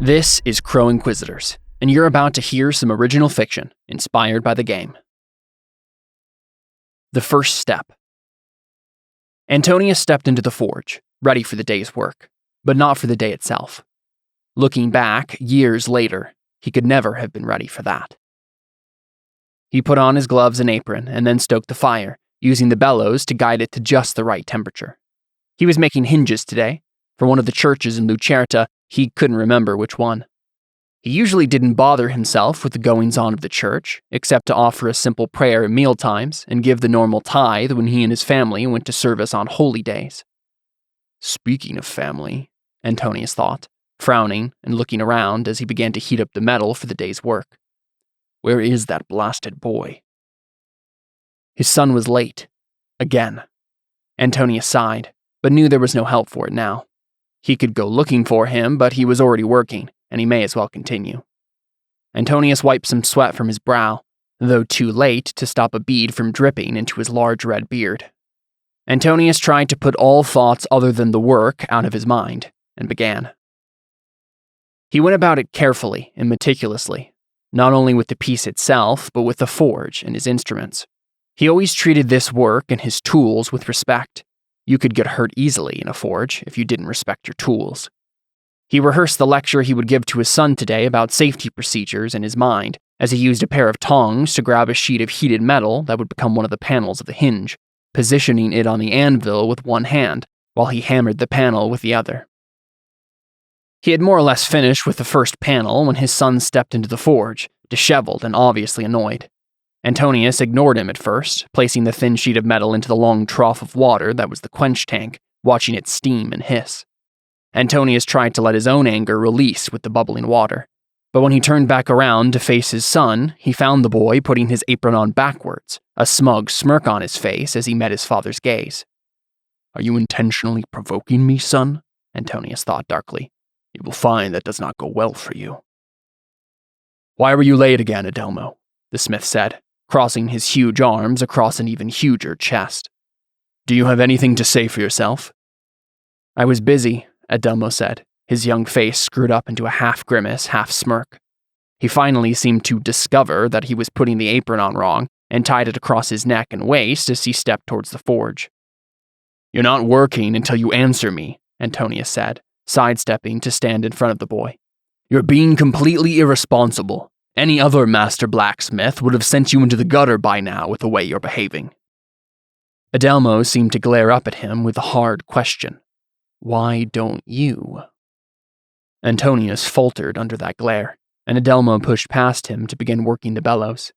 This is Crow Inquisitors, and you're about to hear some original fiction inspired by the game. The first step. Antonius stepped into the forge, ready for the day's work, but not for the day itself. Looking back, years later, he could never have been ready for that. He put on his gloves and apron and then stoked the fire, using the bellows to guide it to just the right temperature. He was making hinges today, for one of the churches in Lucerta. He couldn't remember which one. He usually didn't bother himself with the goings-on of the church, except to offer a simple prayer at mealtimes and give the normal tithe when he and his family went to service on holy days. Speaking of family, Antonius thought, frowning and looking around as he began to heat up the metal for the day's work. Where is that blasted boy? His son was late. Again. Antonius sighed, but knew there was no help for it now. He could go looking for him, but he was already working, and he may as well continue. Antonius wiped some sweat from his brow, though too late to stop a bead from dripping into his large red beard. Antonius tried to put all thoughts other than the work out of his mind, and began. He went about it carefully and meticulously, not only with the piece itself, but with the forge and his instruments. He always treated this work and his tools with respect. You could get hurt easily in a forge if you didn't respect your tools. He rehearsed the lecture he would give to his son today about safety procedures in his mind, as he used a pair of tongs to grab a sheet of heated metal that would become one of the panels of the hinge, positioning it on the anvil with one hand, while he hammered the panel with the other. He had more or less finished with the first panel when his son stepped into the forge, disheveled and obviously annoyed. Antonius ignored him at first, placing the thin sheet of metal into the long trough of water that was the quench tank, watching it steam and hiss. Antonius tried to let his own anger release with the bubbling water, but when he turned back around to face his son, he found the boy putting his apron on backwards, a smug smirk on his face as he met his father's gaze. Are you intentionally provoking me, son? Antonius thought darkly. You will find that does not go well for you. Why were you late again, Adelmo? The smith said, crossing his huge arms across an even huger chest. Do you have anything to say for yourself? I was busy, Adelmo said, his young face screwed up into a half-grimace, half-smirk. He finally seemed to discover that he was putting the apron on wrong and tied it across his neck and waist as he stepped towards the forge. You're not working until you answer me, Antonius said, sidestepping to stand in front of the boy. You're being completely irresponsible. Any other master blacksmith would have sent you into the gutter by now with the way you're behaving. Adelmo seemed to glare up at him with a hard question. Why don't you? Antonius faltered under that glare, and Adelmo pushed past him to begin working the bellows.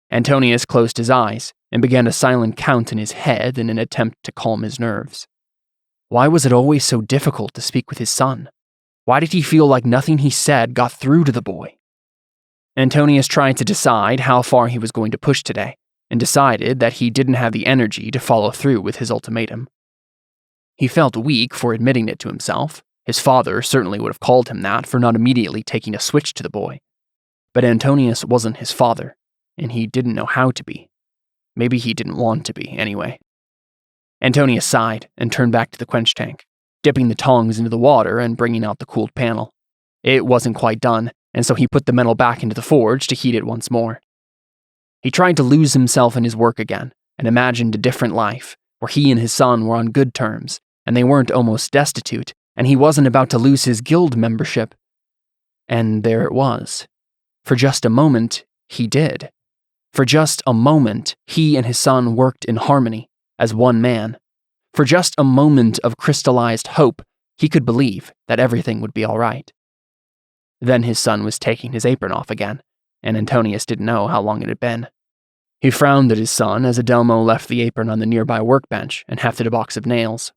Antonius closed his eyes and began a silent count in his head in an attempt to calm his nerves. Why was it always so difficult to speak with his son? Why did he feel like nothing he said got through to the boy? Antonius tried to decide how far he was going to push today, and decided that he didn't have the energy to follow through with his ultimatum. He felt weak for admitting it to himself. His father certainly would have called him that for not immediately taking a switch to the boy. But Antonius wasn't his father, and he didn't know how to be. Maybe he didn't want to be, anyway. Antonius sighed and turned back to the quench tank, dipping the tongs into the water and bringing out the cooled panel. It wasn't quite done, and so he put the metal back into the forge to heat it once more. He tried to lose himself in his work again, and imagined a different life, where he and his son were on good terms, and they weren't almost destitute, and he wasn't about to lose his guild membership. And there it was. For just a moment, he did. For just a moment, he and his son worked in harmony, as one man. For just a moment of crystallized hope, he could believe that everything would be all right. Then his son was taking his apron off again, and Antonius didn't know how long it had been. He frowned at his son as Adelmo left the apron on the nearby workbench and hefted a box of nails.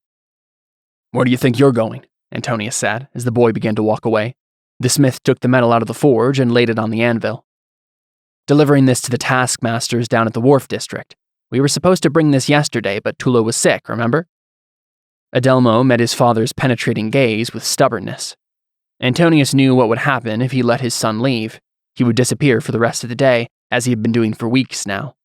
"Where do you think you're going?" Antonius said as the boy began to walk away. The smith took the metal out of the forge and laid it on the anvil. "Delivering this to the taskmasters down at the wharf district. We were supposed to bring this yesterday, but Tulo was sick, remember?" Adelmo met his father's penetrating gaze with stubbornness. Antonius knew what would happen if he let his son leave. He would disappear for the rest of the day, as he had been doing for weeks now.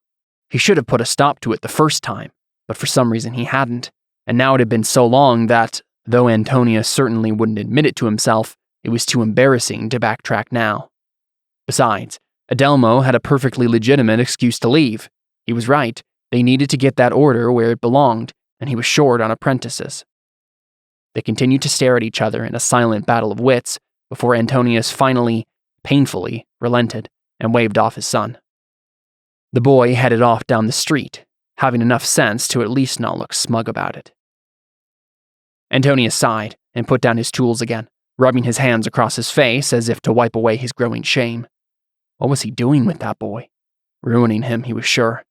He should have put a stop to it the first time, but for some reason he hadn't, and now it had been so long that, though Antonius certainly wouldn't admit it to himself, it was too embarrassing to backtrack now. Besides, Adelmo had a perfectly legitimate excuse to leave. He was right, they needed to get that order where it belonged, and he was short on apprentices. They continued to stare at each other in a silent battle of wits before Antonius finally, painfully, relented and waved off his son. The boy headed off down the street, having enough sense to at least not look smug about it. Antonius sighed and put down his tools again, rubbing his hands across his face as if to wipe away his growing shame. What was he doing with that boy? Ruining him, he was sure.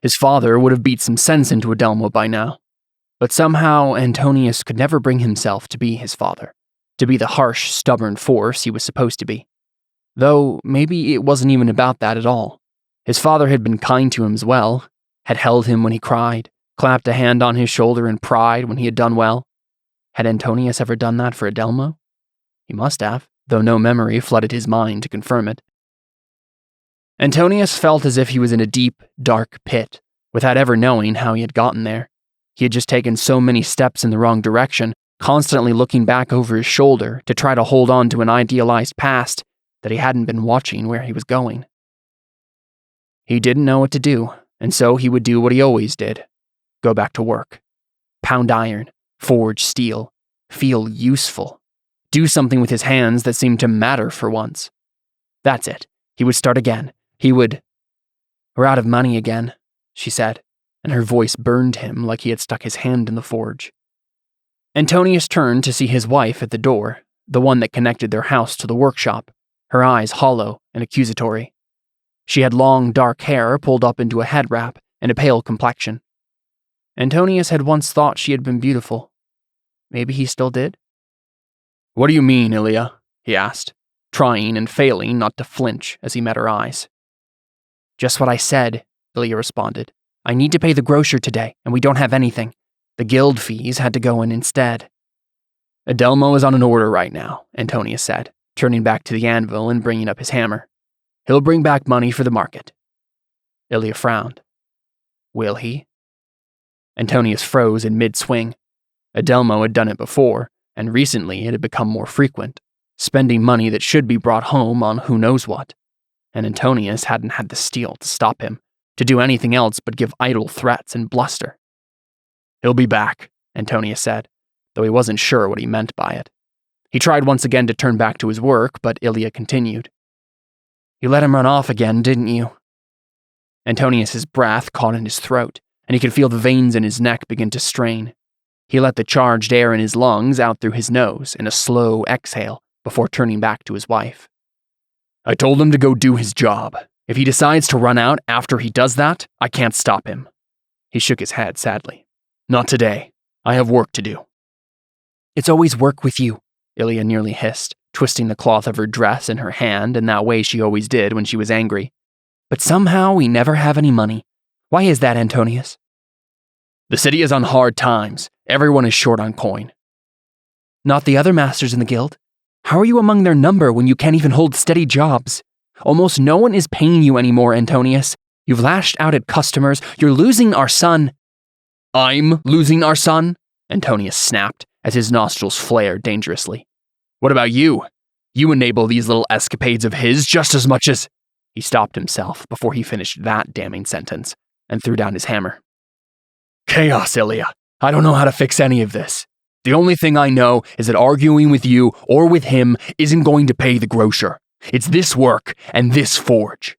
His father would have beat some sense into Adelmo by now, but somehow Antonius could never bring himself to be his father, to be the harsh, stubborn force he was supposed to be. Though maybe it wasn't even about that at all. His father had been kind to him as well, had held him when he cried, clapped a hand on his shoulder in pride when he had done well. Had Antonius ever done that for Adelmo? He must have, though no memory flooded his mind to confirm it. Antonius felt as if he was in a deep, dark pit, without ever knowing how he had gotten there. He had just taken so many steps in the wrong direction, constantly looking back over his shoulder to try to hold on to an idealized past, that he hadn't been watching where he was going. He didn't know what to do, and so he would do what he always did. Go back to work. Pound iron, forge steel, feel useful. Do something with his hands that seemed to matter for once. That's it. He would start again. We're out of money again, she said, and her voice burned him like he had stuck his hand in the forge. Antonius turned to see his wife at the door, the one that connected their house to the workshop, her eyes hollow and accusatory. She had long, dark hair pulled up into a head wrap and a pale complexion. Antonius had once thought she had been beautiful. Maybe he still did? "What do you mean, Ilya?" he asked, trying and failing not to flinch as he met her eyes. "Just what I said," Ilya responded. "I need to pay the grocer today, and we don't have anything. The guild fees had to go in instead." "Adelmo is on an order right now," Antonius said, turning back to the anvil and bringing up his hammer. "He'll bring back money for the market." Ilya frowned. "Will he?" Antonius froze in mid-swing. Adelmo had done it before, and recently it had become more frequent, spending money that should be brought home on who knows what. And Antonius hadn't had the steel to stop him, to do anything else but give idle threats and bluster. "He'll be back," Antonius said, though he wasn't sure what he meant by it. He tried once again to turn back to his work, but Ilya continued. "You let him run off again, didn't you?" Antonius's breath caught in his throat, and he could feel the veins in his neck begin to strain. He let the charged air in his lungs out through his nose in a slow exhale before turning back to his wife. "I told him to go do his job. If he decides to run out after he does that, I can't stop him." He shook his head sadly. "Not today. I have work to do." "It's always work with you," Ilya nearly hissed, twisting the cloth of her dress in her hand in that way she always did when she was angry. "But somehow we never have any money. Why is that, Antonius?" "The city is on hard times. Everyone is short on coin." "Not the other masters in the guild? How are you among their number when you can't even hold steady jobs? Almost no one is paying you anymore, Antonius. You've lashed out at customers. You're losing our son." "I'm losing our son?" Antonius snapped as his nostrils flared dangerously. "What about you? You enable these little escapades of his just as much as—" He stopped himself before he finished that damning sentence and threw down his hammer. "Chaos, Ilya. I don't know how to fix any of this. The only thing I know is that arguing with you or with him isn't going to pay the grocer. It's this work and this forge.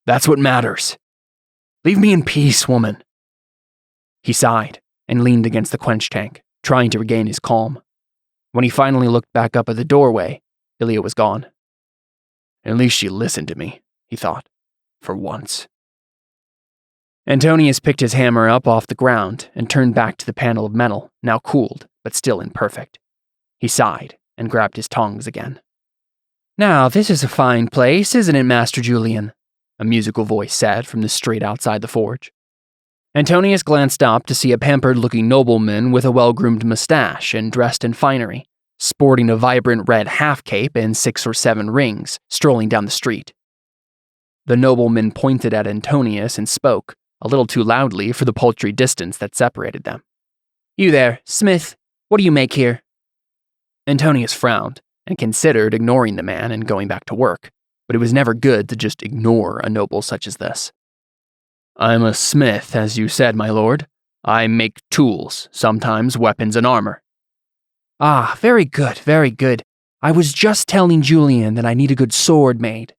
That's what matters. Leave me in peace, woman." He sighed and leaned against the quench tank, trying to regain his calm. When he finally looked back up at the doorway, Ilya was gone. At least she listened to me, he thought, for once. Antonius picked his hammer up off the ground and turned back to the panel of metal, now cooled, but still imperfect. He sighed and grabbed his tongs again. Now, this is a fine place, isn't it, Master Julian? A musical voice said from the street outside the forge. Antonius glanced up to see a pampered-looking nobleman with a well-groomed mustache and dressed in finery, sporting a vibrant red half-cape and 6 or 7 rings, strolling down the street. The nobleman pointed at Antonius and spoke, a little too loudly for the paltry distance that separated them. You there, Smith, what do you make here? Antonius frowned and considered ignoring the man and going back to work, but it was never good to just ignore a noble such as this. I'm a smith, as you said, my lord. I make tools, sometimes weapons and armor. Ah, very good, very good. I was just telling Julian that I need a good sword made.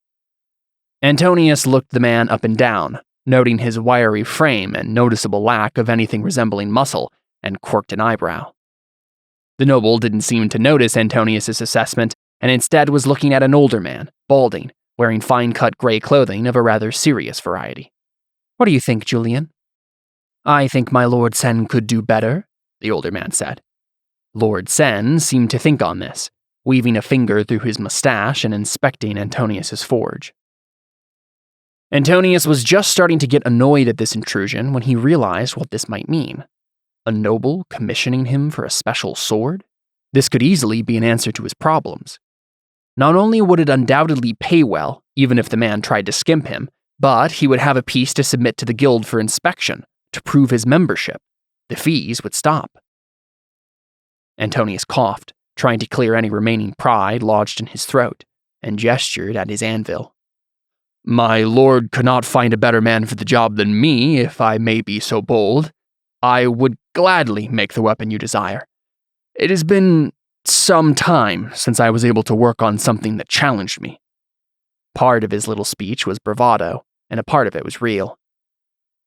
Antonius looked the man up and down, noting his wiry frame and noticeable lack of anything resembling muscle, and quirked an eyebrow. The noble didn't seem to notice Antonius's assessment, and instead was looking at an older man, balding, wearing fine-cut gray clothing of a rather serious variety. What do you think, Julian? I think my Lord Sen could do better, the older man said. Lord Sen seemed to think on this, weaving a finger through his mustache and inspecting Antonius's forge. Antonius was just starting to get annoyed at this intrusion when he realized what this might mean. A noble commissioning him for a special sword? This could easily be an answer to his problems. Not only would it undoubtedly pay well, even if the man tried to skimp him, but he would have a piece to submit to the guild for inspection, to prove his membership. The fees would stop. Antonius coughed, trying to clear any remaining pride lodged in his throat, and gestured at his anvil. My lord could not find a better man for the job than me, if I may be so bold. I would gladly make the weapon you desire. It has been some time since I was able to work on something that challenged me. Part of his little speech was bravado, and a part of it was real.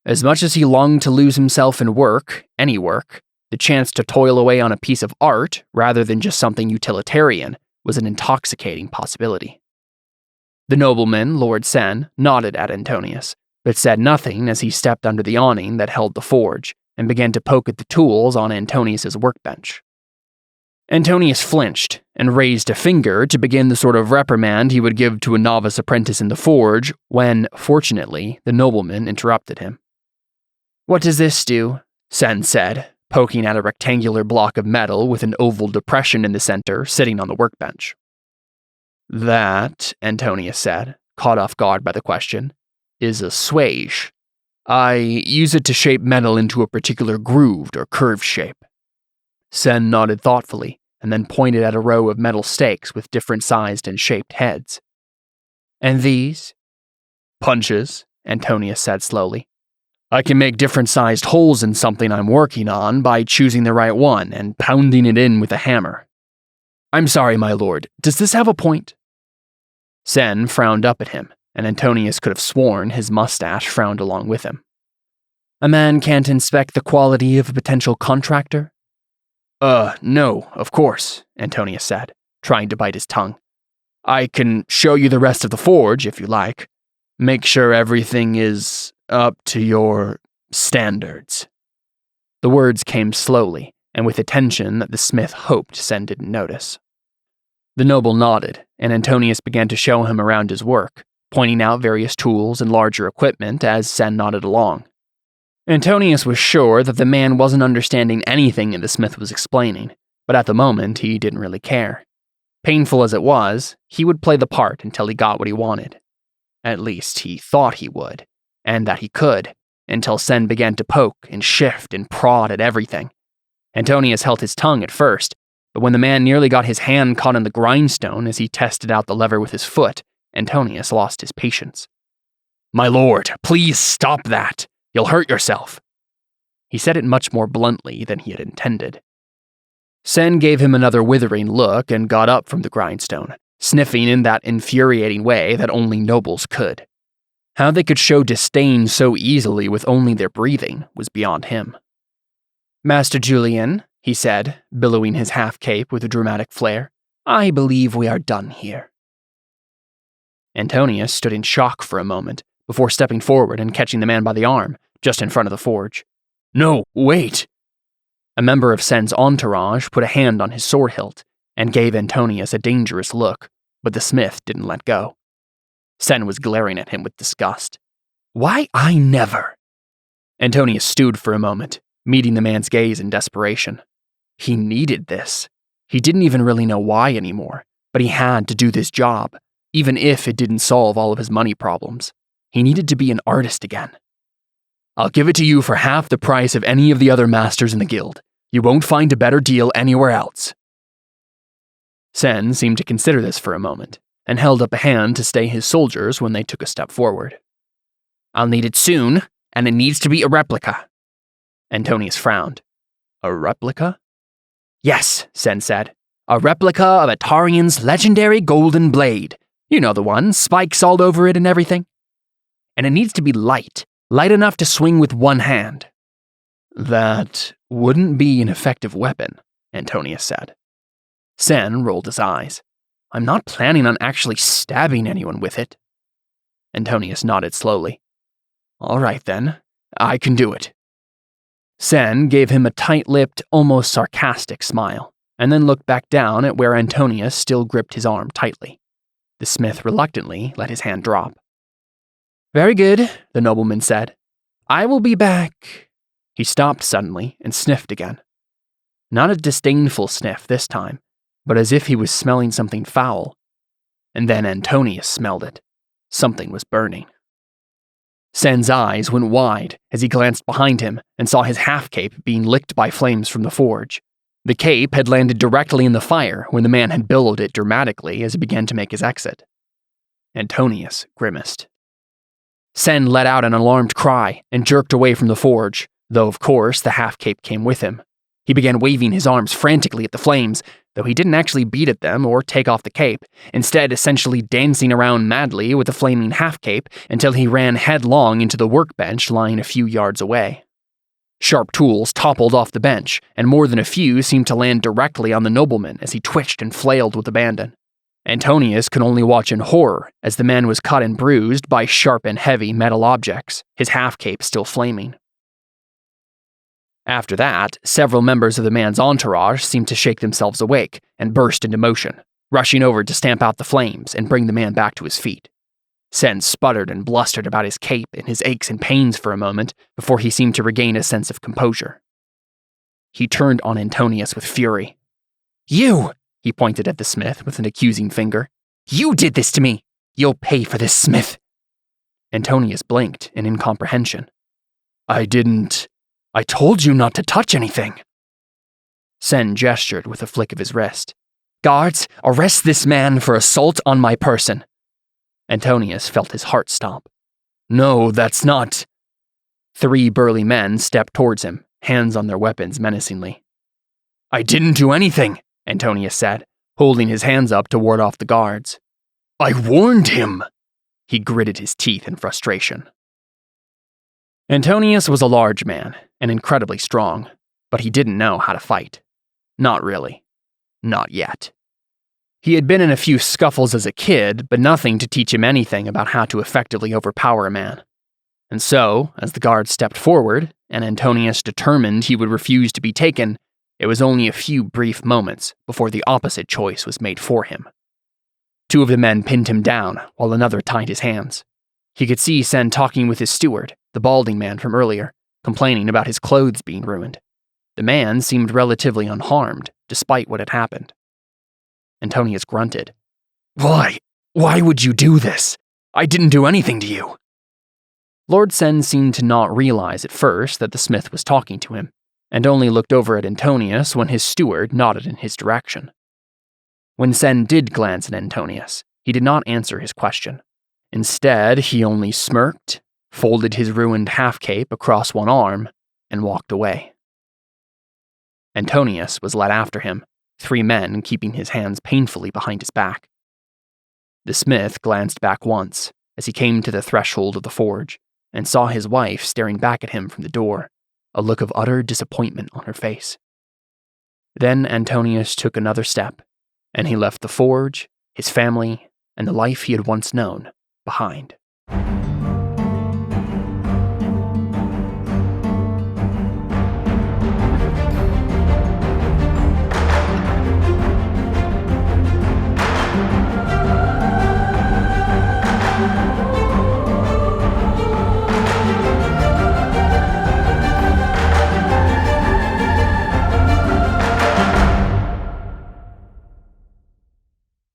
As much as he longed to lose himself in work, any work, the chance to toil away on a piece of art, rather than just something utilitarian, was an intoxicating possibility. The nobleman, Lord Sen, nodded at Antonius, but said nothing as he stepped under the awning that held the forge, and began to poke at the tools on Antonius's workbench. Antonius flinched and raised a finger to begin the sort of reprimand he would give to a novice apprentice in the forge when, fortunately, the nobleman interrupted him. What does this do? Sen said, poking at a rectangular block of metal with an oval depression in the center sitting on the workbench. That, Antonius said, caught off guard by the question, is a swage. I use it to shape metal into a particular grooved or curved shape. Sen nodded thoughtfully, and then pointed at a row of metal stakes with different sized and shaped heads. And these? Punches, Antonius said slowly. I can make different sized holes in something I'm working on by choosing the right one and pounding it in with a hammer. I'm sorry, my lord, does this have a point? Sen frowned up at him, and Antonius could have sworn his mustache frowned along with him. A man can't inspect the quality of a potential contractor? No, of course, Antonius said, trying to bite his tongue. I can show you the rest of the forge, if you like. Make sure everything is up to your standards. The words came slowly, and with a tension that the smith hoped Sen didn't notice. The noble nodded, and Antonius began to show him around his work, pointing out various tools and larger equipment as Sen nodded along. Antonius was sure that the man wasn't understanding anything the smith was explaining, but at the moment he didn't really care. Painful as it was, he would play the part until he got what he wanted. At least he thought he would, and that he could, until Sen began to poke and shift and prod at everything. Antonius held his tongue at first, but when the man nearly got his hand caught in the grindstone as he tested out the lever with his foot, Antonius lost his patience. My lord, please stop that! You'll hurt yourself. He said it much more bluntly than he had intended. Sen gave him another withering look and got up from the grindstone, sniffing in that infuriating way that only nobles could. How they could show disdain so easily with only their breathing was beyond him. Master Julian, he said, billowing his half-cape with a dramatic flair, I believe we are done here." Antonius stood in shock for a moment, before stepping forward and catching the man by the arm, just in front of the forge. "No, wait!" A member of Sen's entourage put a hand on his sword hilt and gave Antonius a dangerous look, but the smith didn't let go. Sen was glaring at him with disgust. "Why, I never!" Antonius stewed for a moment, meeting the man's gaze in desperation. He needed this. He didn't even really know why anymore, but he had to do this job, even if it didn't solve all of his money problems. He needed to be an artist again. "I'll give it to you for half the price of any of the other masters in the guild. You won't find a better deal anywhere else." Sen seemed to consider this for a moment, and held up a hand to stay his soldiers when they took a step forward. "I'll need it soon, and it needs to be a replica." Antonius frowned. "A replica?" "Yes," Sen said. "A replica of Atarian's legendary golden blade. You know the one, spikes all over it and everything. And it needs to be light enough to swing with one hand." "That wouldn't be an effective weapon," Antonius said. Sen rolled his eyes. "I'm not planning on actually stabbing anyone with it." Antonius nodded slowly. "All right then, I can do it." Sen gave him a tight-lipped, almost sarcastic smile, and then looked back down at where Antonius still gripped his arm tightly. The smith reluctantly let his hand drop. "Very good," the nobleman said. "I will be back." He stopped suddenly and sniffed again. Not a disdainful sniff this time, but as if he was smelling something foul. And then Antonius smelled it. Something was burning. Sen's eyes went wide as he glanced behind him and saw his half-cape being licked by flames from the forge. The cape had landed directly in the fire when the man had billowed it dramatically as he began to make his exit. Antonius grimaced. Sen let out an alarmed cry and jerked away from the forge, though of course the half-cape came with him. He began waving his arms frantically at the flames, though he didn't actually beat at them or take off the cape, instead essentially dancing around madly with the flaming half-cape until he ran headlong into the workbench lying a few yards away. Sharp tools toppled off the bench, and more than a few seemed to land directly on the nobleman as he twitched and flailed with abandon. Antonius could only watch in horror as the man was cut and bruised by sharp and heavy metal objects, his half-cape still flaming. After that, several members of the man's entourage seemed to shake themselves awake and burst into motion, rushing over to stamp out the flames and bring the man back to his feet. Sen sputtered and blustered about his cape and his aches and pains for a moment before he seemed to regain a sense of composure. He turned on Antonius with fury. "You!" he pointed at the smith with an accusing finger. "You did this to me! You'll pay for this, smith!" Antonius blinked in incomprehension. I told you not to touch anything." Sen gestured with a flick of his wrist. "Guards, arrest this man for assault on my person." Antonius felt his heart stop. "No, that's not—" 3 burly men stepped towards him, hands on their weapons menacingly. "I didn't do anything," Antonius said, holding his hands up to ward off the guards. "I warned him!" He gritted his teeth in frustration. Antonius was a large man and incredibly strong, but he didn't know how to fight. Not really. Not yet. He had been in a few scuffles as a kid, but nothing to teach him anything about how to effectively overpower a man. And so, as the guards stepped forward, and Antonius determined he would refuse to be taken, it was only a few brief moments before the opposite choice was made for him. 2 of the men pinned him down, while another tied his hands. He could see Sen talking with his steward, the balding man from earlier, complaining about his clothes being ruined. The man seemed relatively unharmed, despite what had happened. Antonius grunted. Why would you do this? I didn't do anything to you." Lord Sen seemed to not realize at first that the smith was talking to him, and only looked over at Antonius when his steward nodded in his direction. When Sen did glance at Antonius, he did not answer his question. Instead, he only smirked, folded his ruined half-cape across one arm, and walked away. Antonius was led after him, 3 men keeping his hands painfully behind his back. The smith glanced back once as he came to the threshold of the forge and saw his wife staring back at him from the door, a look of utter disappointment on her face. Then Antonius took another step and he left the forge, his family, and the life he had once known behind.